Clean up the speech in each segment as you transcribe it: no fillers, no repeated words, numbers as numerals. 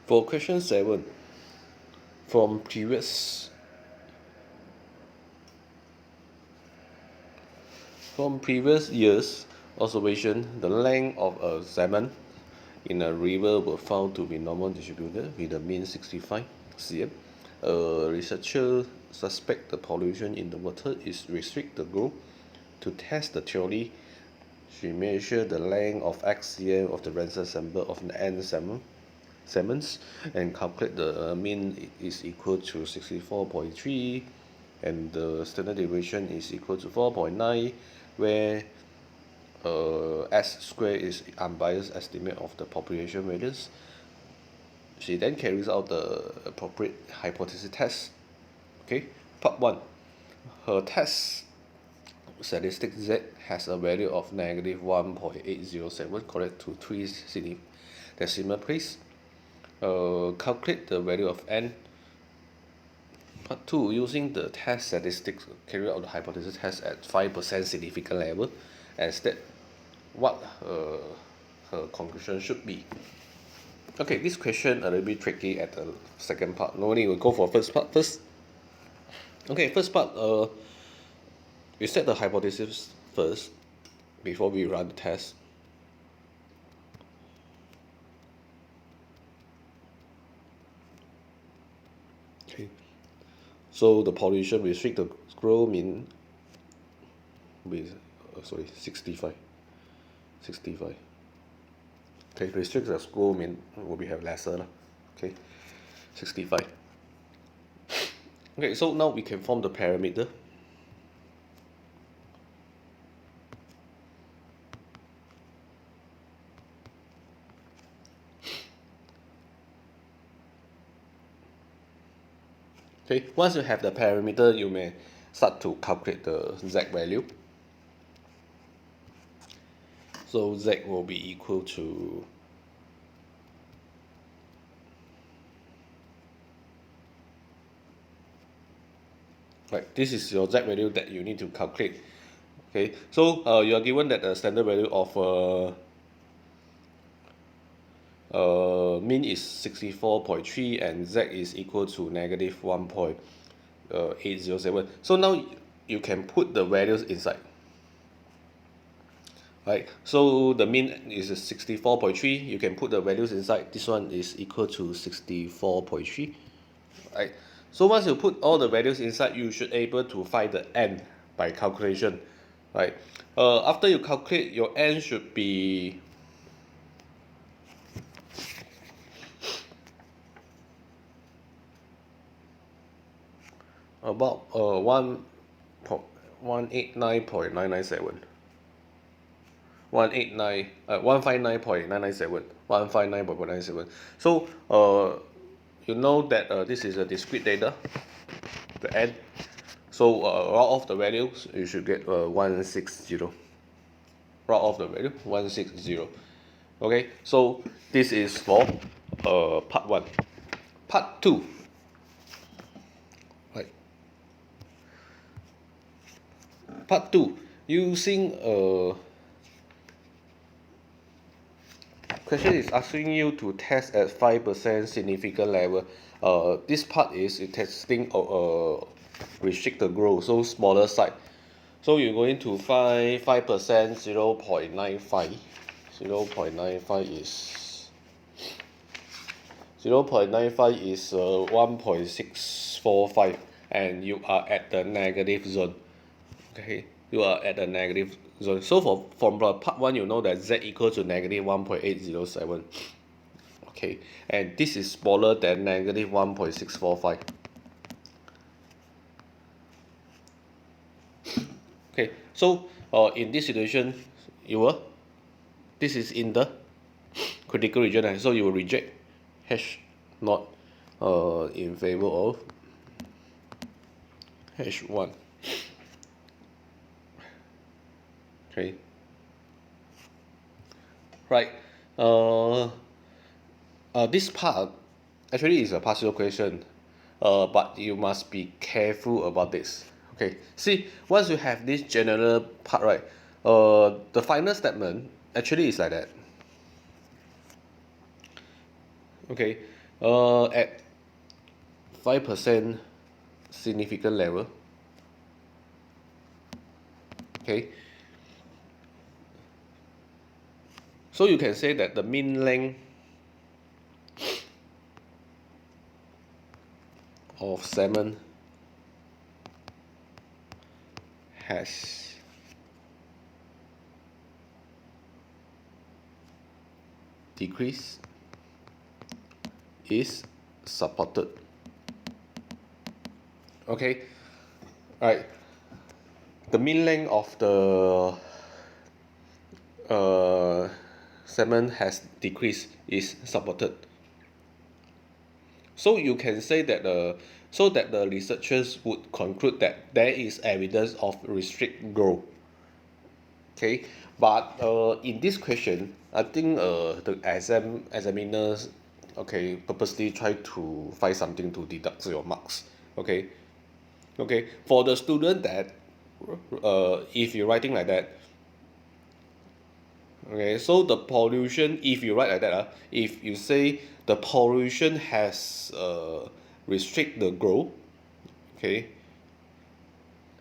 For question 7, from previous years' observation, the length of a salmon in a river were found to be normal distributed with a mean 65 cm. A researcher suspect the pollution in the water is restrict the growth. To test the theory, she measured the length of X cm of the ransom sample of the N salmons and calculate the mean is equal to 64.3 and the standard deviation is equal to 4.9, where S square is unbiased estimate of the population variance. She then carries out the appropriate hypothesis test. Okay, part 1. Her test statistic Z has a value of negative 1.807 correct to 3 decimal place. Calculate the value of N. Part 2. Using the test statistics, carry out the hypothesis test at 5% significant level and state what her conclusion should be. Okay, this question a little bit tricky at the second part. Normally we'll go for first part first. Okay, first part, we set the hypothesis first before we run the test. Okay, so the pollution restrict the growth mean with 65. Okay, restrict the growth mean will be have lesser lah. Okay, 65. Okay, so now we can form the parameter. Okay, once you have the parameter, you may start to calculate the Z value. So Z will be equal to this is your Z value that you need to calculate. Okay, so you are given that the standard value of mean is 64.3 and Z is equal to negative 1.807. So now you can put the values inside. Right, so the mean is 64.3. You can put the values inside. This one is equal to 64.3. Right. So once you put all the values inside, you should able to find the N by calculation. Right. After you calculate, your N should be about 159.997. 159.997. So you know that this is a discrete data, the N. So round off the values, you should get 160. Round off the value 160. Okay, so this is for part 1. Part 2. Right. Part 2, using question is asking you to test at 5% significant level. This part is testing restricted growth, so smaller side. So you're going to find 5%, 0.95. 0.95 is 1.645, and you are at the negative zone. Okay, you are at the negative zone. So from part 1, you know that Z equals to negative 1.807. Okay, and this is smaller than negative 1.645. Okay, so in this situation, this is in the critical region, so you will reject H not in favor of H1. Okay. Right. This part actually is a partial question, but you must be careful about this. Okay. See, once you have this general part, right, the final statement actually is like that. Okay. At 5% significant level. Okay, so you can say that the mean length of salmon has decreased is supported. Okay, right. The mean length of the salmon has decreased is supported. So you can say that so that the researchers would conclude that there is evidence of restrict growth. Okay, but in this question, I think the examiners, okay, purposely try to find something to deduct your marks. Okay, okay, for the student that if you're writing like that, okay, so the pollution, if you write like that, if you say the pollution has restrict the growth, okay,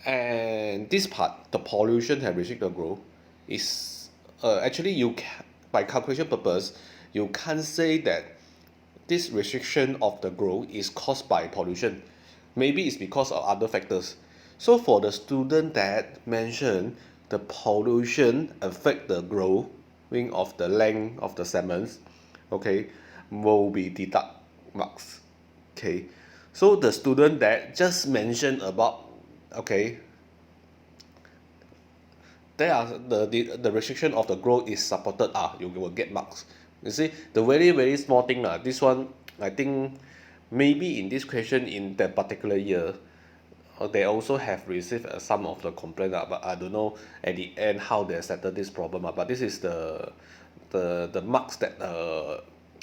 and this part, the pollution have restrict the growth, is actually by calculation purpose, you can't say that this restriction of the growth is caused by pollution. Maybe it's because of other factors. So for the student that mentioned the pollution affect the growing of the length of the salmons, okay, will be deduct marks. Okay. So the student that just mentioned about, okay, there are the restriction of the growth is supported, you will get marks. You see the very small thing this one I think maybe in this question in that particular year they also have received some of the complaint but I don't know at the end how they settle this problem but this is the marks that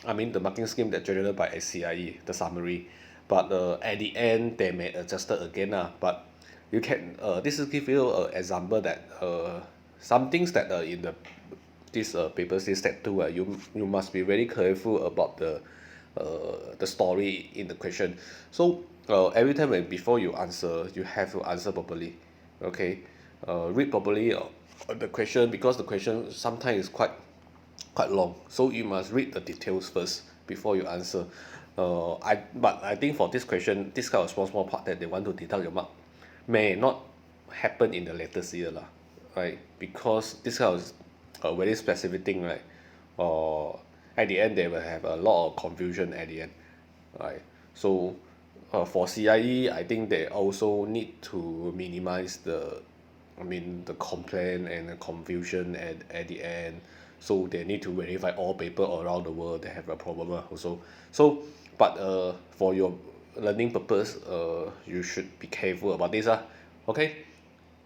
I mean the marking scheme that generated by SCIE, the summary, but at the end they may adjust it again but you can this is give you an example that some things that in this paper says step 2 you must be very careful about the story in the question. So every time before you answer you have to answer properly. Okay, read properly the question because the question sometimes is quite long, so you must read the details first before you answer. But I think for this question, this kind of small part that they want to deduct your mark may not happen in the latest year lah, right? Because this kind of a very specific thing, right? Or at the end they will have a lot of confusion at the end, right? So for CIE, I think they also need to minimize the complaint and the confusion at the end. So they need to verify all paper around the world that have a problem also. So but for your learning purpose you should be careful about this okay,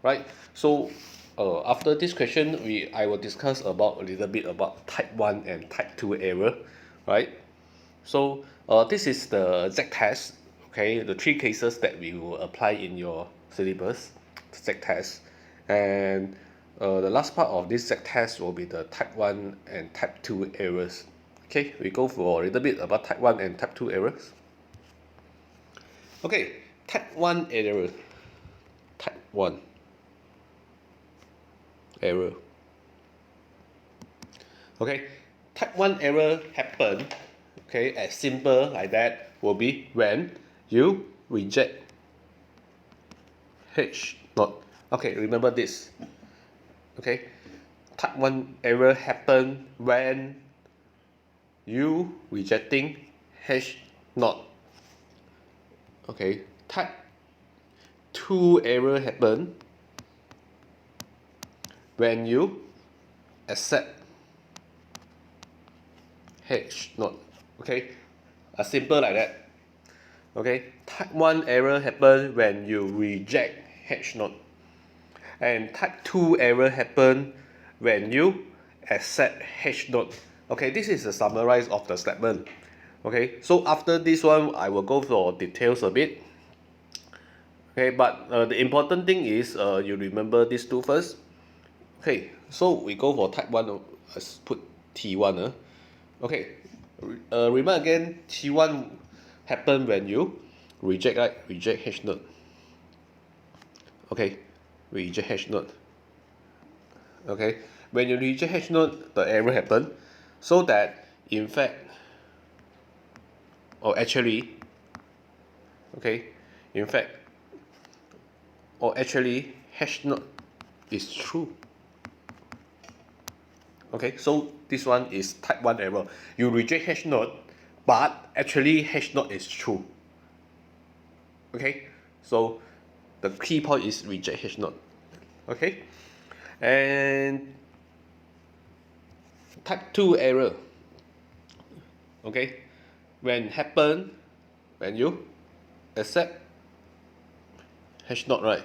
right? So after this question I will discuss about a little bit about type 1 and type 2 error, right? So this is the Z test, okay, the three cases that we will apply in your syllabus, Z test. And the last part of this Z test will be the type 1 and type 2 errors. Okay, we go for a little bit about type 1 and type 2 errors. Okay, type 1 error. Type 1 error. Okay, type 1 error happen, okay, as simple like that will be when you reject H not. Okay, remember this. Okay, type 1 error happen when you rejecting H not. Okay, type 2 error happen when you accept H not. Okay, simple like that. Okay, type 1 error happen when you reject H not, and type 2 error happen when you accept H not. Okay, this is a summarize of the statement. Okay, so after this one I will go for details a bit. Okay, but the important thing is you remember these two first. Okay, so we go for type 1, let's put T1 okay, Remember again, T1 happen when you reject, right? Reject H node. Okay, reject H node. Okay, when you reject H node, the error happen, so that in fact, or actually, okay, in fact, or actually, H node is true. Okay, so this one is type 1 error. You reject H node, but actually H node is true. Okay, so the key point is reject H node. Okay, and type 2 error. Okay, when you accept H node, right?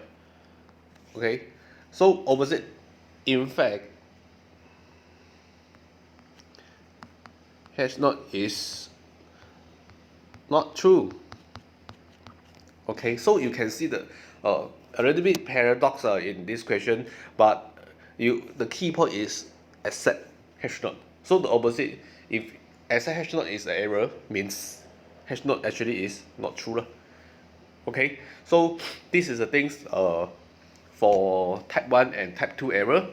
Okay, so opposite, in fact, H node is not true. Okay, so you can see a little bit paradox in this question, but the key point is accept H node. So the opposite, if accept H node is an error, means H node actually is not true lah. Okay, so this is the things for type 1 and type 2 error.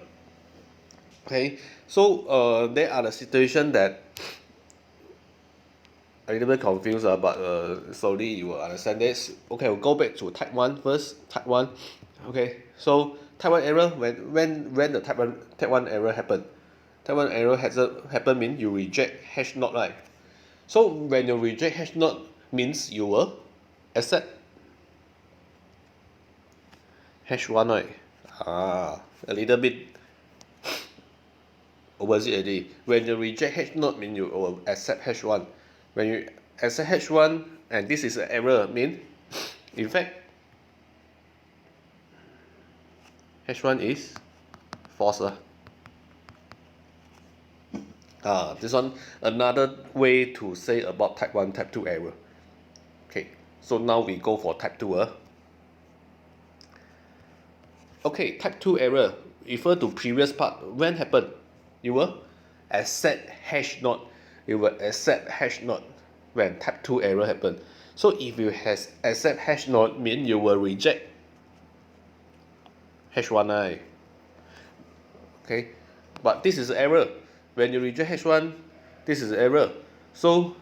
Okay, so there are the situation that a little bit confused, but slowly you will understand this. Okay, we'll go back to type 1 first. Type 1. Okay, so type 1 error, when the type 1 error happen. Type 1 error happen means you reject H node, right? So when you reject H node means you will accept H1, right? A little bit opposite already. When you reject H node means you will accept H1. When you accept H1 and this is an error, mean in fact H1 is false. This one another way to say about type 1, type 2 error. Okay, so now we go for type 2. Okay, type 2 error refer to previous part. When happen, you will accept H node. You will accept H node when type 2 error happen. So if you has accept H node, mean you will reject H1, right? Okay, but this is error. When you reject H1, this is error. So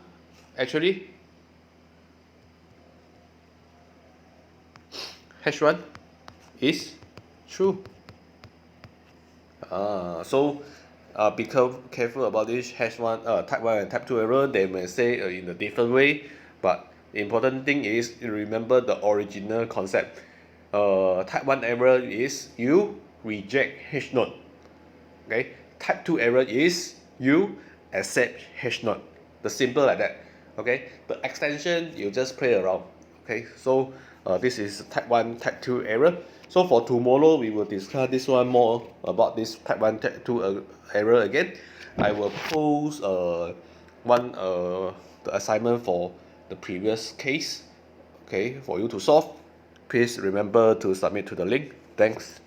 actually H1 is true. So be careful about this H1, type 1 and type 2 error. They may say in a different way, but the important thing is you remember the original concept. Type 1 error is you reject H node. Okay, type 2 error is you accept H node. The simple like that. Okay, the extension you just play around. Okay, so this is type 1, type 2 error. So for tomorrow we will discuss this one more about this type 1, type 2 error again. I will post the assignment for the previous case, okay, for you to solve. Please remember to submit to the link. Thanks.